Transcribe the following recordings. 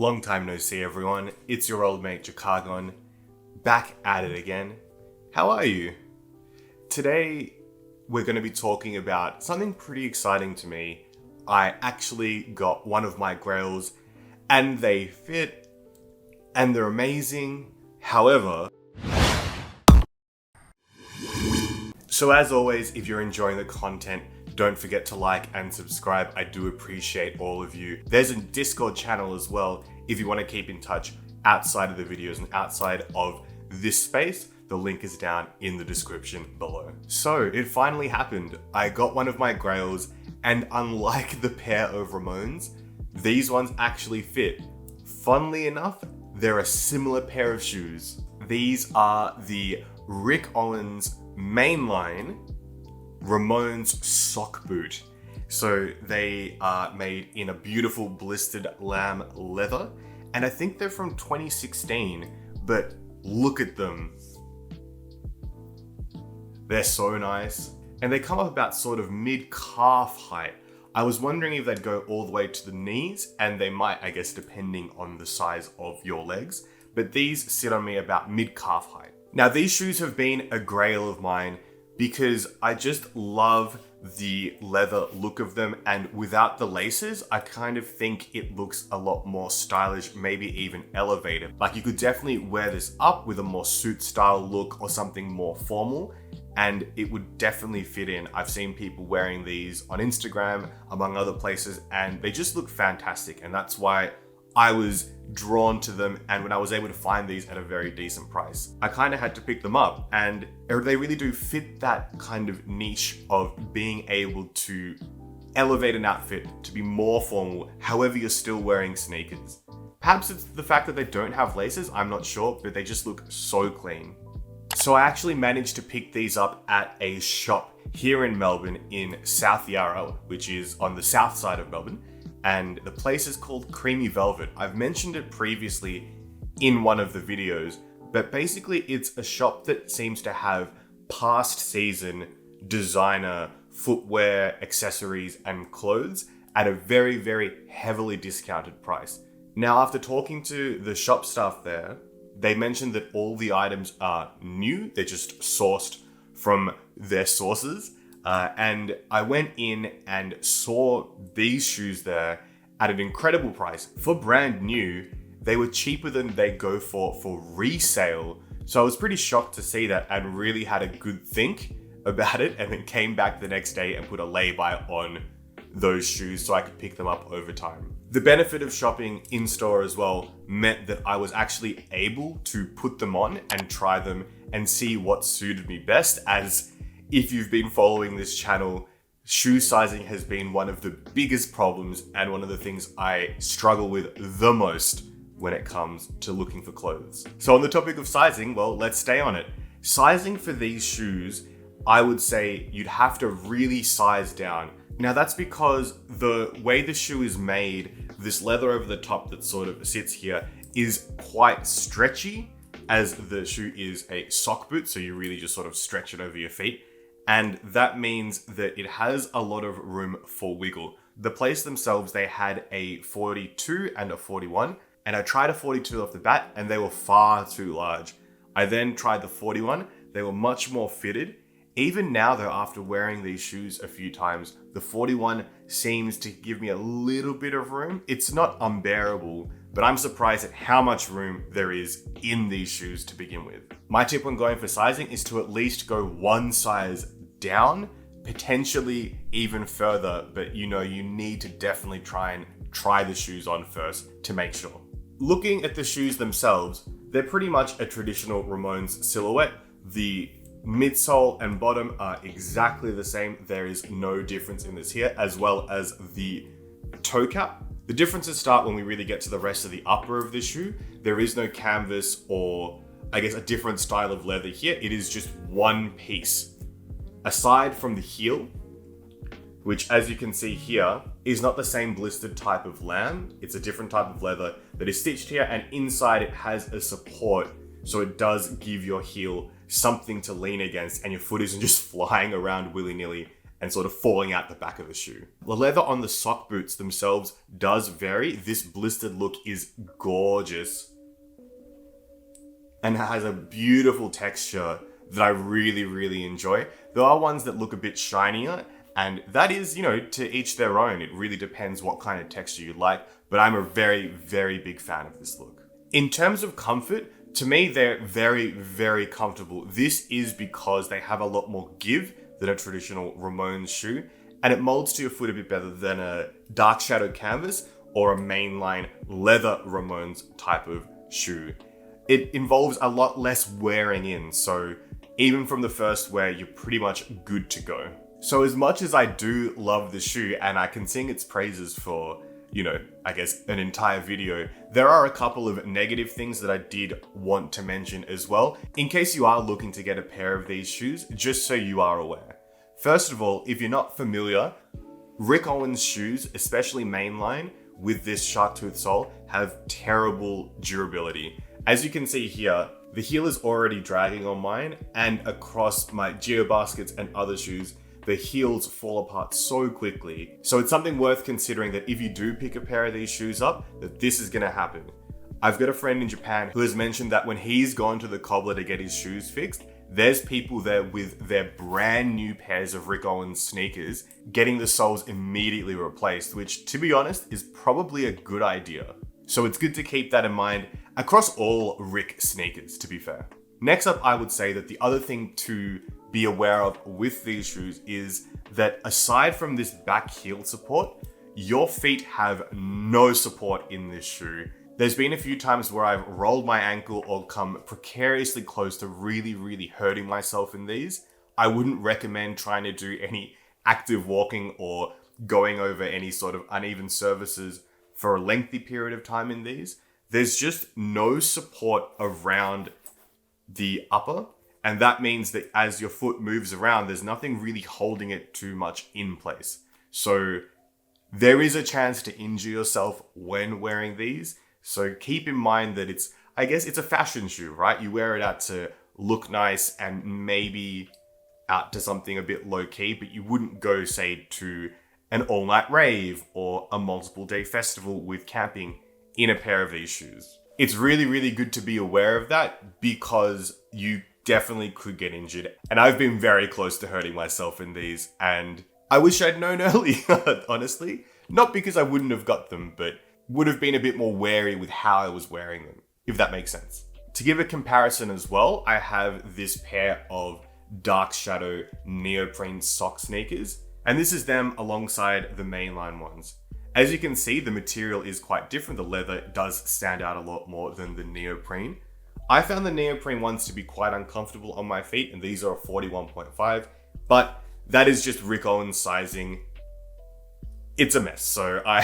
Long time no see, everyone. It's your old mate Jakargon, back at it again. How are you? Today, we're going to be talking about something pretty exciting to me. I actually got one of my GRAILS, and they fit, and they're amazing. However, so as always, if you're enjoying the content, don't forget to like and subscribe. I do appreciate all of you. There's a Discord channel as well if you want to keep in touch outside of the videos and outside of this space. The link is down in the description below. So it finally happened. I got one of my GRAILS, and unlike the pair of Ramones, these ones actually fit. Funnily enough, they're a similar pair of shoes. These are the Rick Owens Mainline Ramones sock boot. So they are made in a beautiful blistered lamb leather, and I think they're from 2016, but look at them. They're so nice, and they come up about sort of mid-calf height. I was wondering if they'd go all the way to the knees, and they might, I guess, depending on the size of your legs, but these sit on me about mid-calf height. Now, these shoes have been a grail of mine because I just love the leather look of them, and without the laces, I kind of think it looks a lot more stylish, maybe even elevated. Like, you could definitely wear this up with a more suit style look or something more formal, and it would definitely fit in. I've seen people wearing these on Instagram, among other places, and they just look fantastic, and that's why I was drawn to them, and when I was able to find these at a very decent price, I kind of had to pick them up, and they really do fit that kind of niche of being able to elevate an outfit to be more formal, however you're still wearing sneakers. Perhaps it's the fact that they don't have laces, I'm not sure, but they just look so clean. So I actually managed to pick these up at a shop here in Melbourne in South Yarra, which is on the south side of Melbourne. And the place is called Creamy Velvet. I've mentioned it previously in one of the videos, but basically it's a shop that seems to have past season designer footwear, accessories, and clothes at a very, very heavily discounted price. Now, after talking to the shop staff there, they mentioned that all the items are new. They're just sourced from their sources. And I went in and saw these shoes there at an incredible price. For brand new, they were cheaper than they go for resale. So I was pretty shocked to see that and really had a good think about it, and then came back the next day and put a lay-by on those shoes so I could pick them up over time. The benefit of shopping in store as well meant that I was actually able to put them on and try them and see what suited me best, as if you've been following this channel, shoe sizing has been one of the biggest problems and one of the things I struggle with the most when it comes to looking for clothes. So on the topic of sizing, well, let's stay on it. Sizing for these shoes, I would say you'd have to really size down. Now that's because the way the shoe is made, this leather over the top that sort of sits here is quite stretchy, as the shoe is a sock boot, so you really just sort of stretch it over your feet. And that means that it has a lot of room for wiggle. The place themselves, they had a 42 and a 41, and I tried a 42 off the bat, and they were far too large. I then tried the 41, they were much more fitted. Even now though, after wearing these shoes a few times, the 41 seems to give me a little bit of room. It's not unbearable, but I'm surprised at how much room there is in these shoes to begin with. My tip when going for sizing is to at least go one size down, potentially even further, but you need to definitely try the shoes on first to make sure. Looking at the shoes themselves, they're pretty much a traditional Ramones silhouette. The midsole and bottom are exactly the same. There is no difference in this here, as well as the toe cap. The differences start when we really get to the rest of the upper of the shoe. There is no canvas or, I guess, a different style of leather here. It is just one piece. Aside from the heel, which, as you can see here, is not the same blistered type of lamb. It's a different type of leather that is stitched here, and inside it has a support, so it does give your heel something to lean against and your foot isn't just flying around willy-nilly and sort of falling out the back of the shoe. The leather on the sock boots themselves does vary. This blistered look is gorgeous and has a beautiful texture that I really, really enjoy. There are ones that look a bit shinier, and that is, to each their own. It really depends what kind of texture you like, but I'm a very, very big fan of this look. In terms of comfort, to me, they're very, very comfortable. This is because they have a lot more give than a traditional Ramones shoe, and it molds to your foot a bit better than a dark shadow canvas or a mainline leather Ramones type of shoe. It involves a lot less wearing in, so even from the first wear, you're pretty much good to go. So as much as I do love the shoe, and I can sing its praises for, I guess an entire video, there are a couple of negative things that I did want to mention as well, in case you are looking to get a pair of these shoes, just so you are aware. First of all, if you're not familiar, Rick Owens shoes, especially Mainline, with this shark tooth sole, have terrible durability. As you can see here, the heel is already dragging on mine, and across my GeoBaskets and other shoes, the heels fall apart so quickly. So it's something worth considering that if you do pick a pair of these shoes up, that this is gonna happen. I've got a friend in Japan who has mentioned that when he's gone to the cobbler to get his shoes fixed, there's people there with their brand new pairs of Rick Owens sneakers getting the soles immediately replaced, which, to be honest, is probably a good idea. So it's good to keep that in mind across all Rick sneakers, to be fair. Next up, I would say that the other thing to be aware of with these shoes is that aside from this back heel support, your feet have no support in this shoe. There's been a few times where I've rolled my ankle or come precariously close to really, really hurting myself in these. I wouldn't recommend trying to do any active walking or going over any sort of uneven surfaces for a lengthy period of time in these. There's just no support around the upper, and that means that as your foot moves around, there's nothing really holding it too much in place. So there is a chance to injure yourself when wearing these. So keep in mind that it's a fashion shoe, right? You wear it out to look nice and maybe out to something a bit low key, but you wouldn't go, say, to an all-night rave or a multiple-day festival with camping in a pair of these shoes. It's really, really good to be aware of that because you definitely could get injured. And I've been very close to hurting myself in these, and I wish I'd known earlier, honestly. Not because I wouldn't have got them, but would have been a bit more wary with how I was wearing them, if that makes sense. To give a comparison as well, I have this pair of dark shadow neoprene sock sneakers, and this is them alongside the mainline ones. As you can see, the material is quite different. The leather does stand out a lot more than the neoprene. I found the neoprene ones to be quite uncomfortable on my feet, and these are a 41.5, but that is just Rick Owens sizing. It's a mess, so I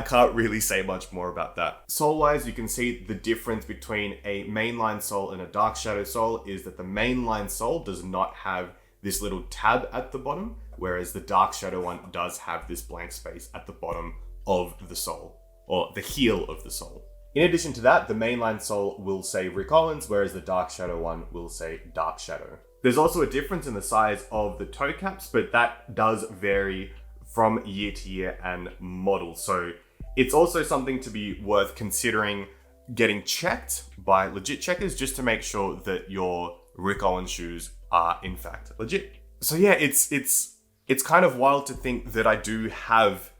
can't really say much more about that. Sole-wise, you can see the difference between a mainline sole and a dark shadow sole is that the mainline sole does not have this little tab at the bottom, whereas the dark shadow one does have this blank space at the bottom of the sole, or the heel of the sole. In addition to that, the mainline sole will say Rick Owens, whereas the dark shadow one will say dark shadow. There's also a difference in the size of the toe caps, but that does vary from year to year and model. So it's also something to be worth considering getting checked by legit checkers just to make sure that your Rick Owens shoes are in fact legit. So yeah, it's kind of wild to think that I do have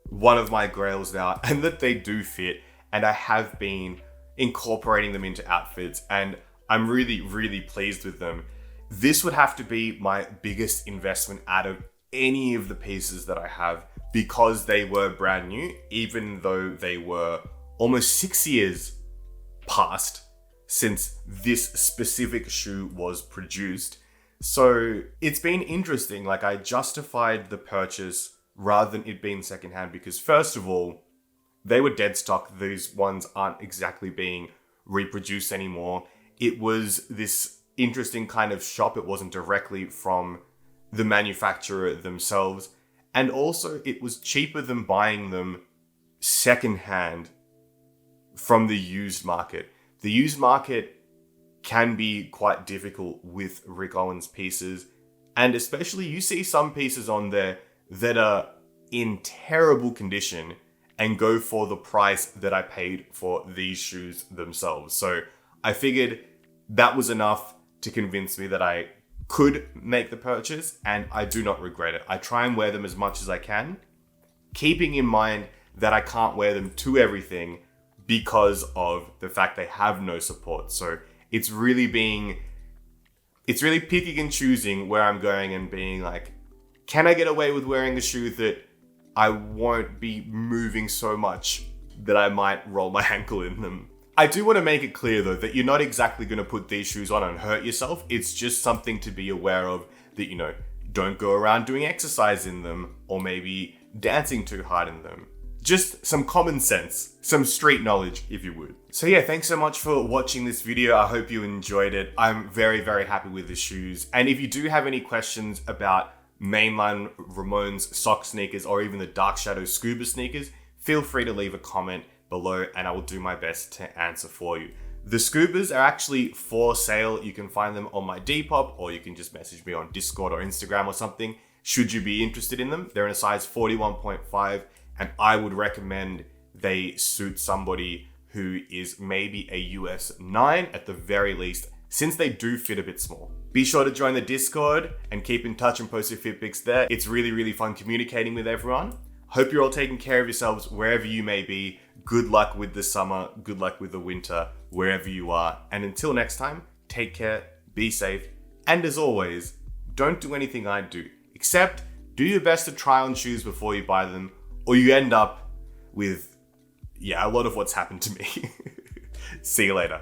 one of my GRAILS now and that they do fit, and I have been incorporating them into outfits, and I'm really, really pleased with them. This would have to be my biggest investment out of any of the pieces that I have because they were brand new, even though they were almost 6 years past since this specific shoe was produced. So it's been interesting. Like, I justified the purchase rather than it being secondhand because, first of all, they were dead stock. These ones aren't exactly being reproduced anymore. It was this interesting kind of shop. It wasn't directly from the manufacturer themselves. And also, it was cheaper than buying them secondhand from the used market. The used market can be quite difficult with Rick Owens pieces, And especially you see some pieces on there that are in terrible condition and go for the price that I paid for these shoes themselves. So I figured that was enough to convince me that I could make the purchase, and I do not regret it. I try and wear them as much as I can, keeping in mind that I can't wear them to everything because of the fact they have no support. So it's really picking and choosing where I'm going and being like, can I get away with wearing a shoe that I won't be moving so much that I might roll my ankle in them? I do want to make it clear though that you're not exactly going to put these shoes on and hurt yourself. It's just something to be aware of, that, you know, don't go around doing exercise in them or maybe dancing too hard in them. Just some common sense, some street knowledge, if you would. So yeah, thanks so much for watching this video. I hope you enjoyed it. I'm very, very happy with the shoes. And if you do have any questions about Mainline Ramones sock sneakers or even the Dark Shadow scuba sneakers, feel free to leave a comment below and I will do my best to answer for you. The scubas are actually for sale. You can find them on my Depop, or you can just message me on Discord or Instagram or something should you be interested in them. They're in a size 41.5 and I would recommend they suit somebody who is maybe a US 9 at the very least, since they do fit a bit small. Be sure to join the Discord and keep in touch and post your fit pics there. It's really, really fun communicating with everyone. Hope you're all taking care of yourselves wherever you may be. Good luck with the summer, good luck with the winter, wherever you are. And until next time, take care, be safe, and as always, don't do anything I do, except do your best to try on shoes before you buy them, or you end up with, a lot of what's happened to me. See you later.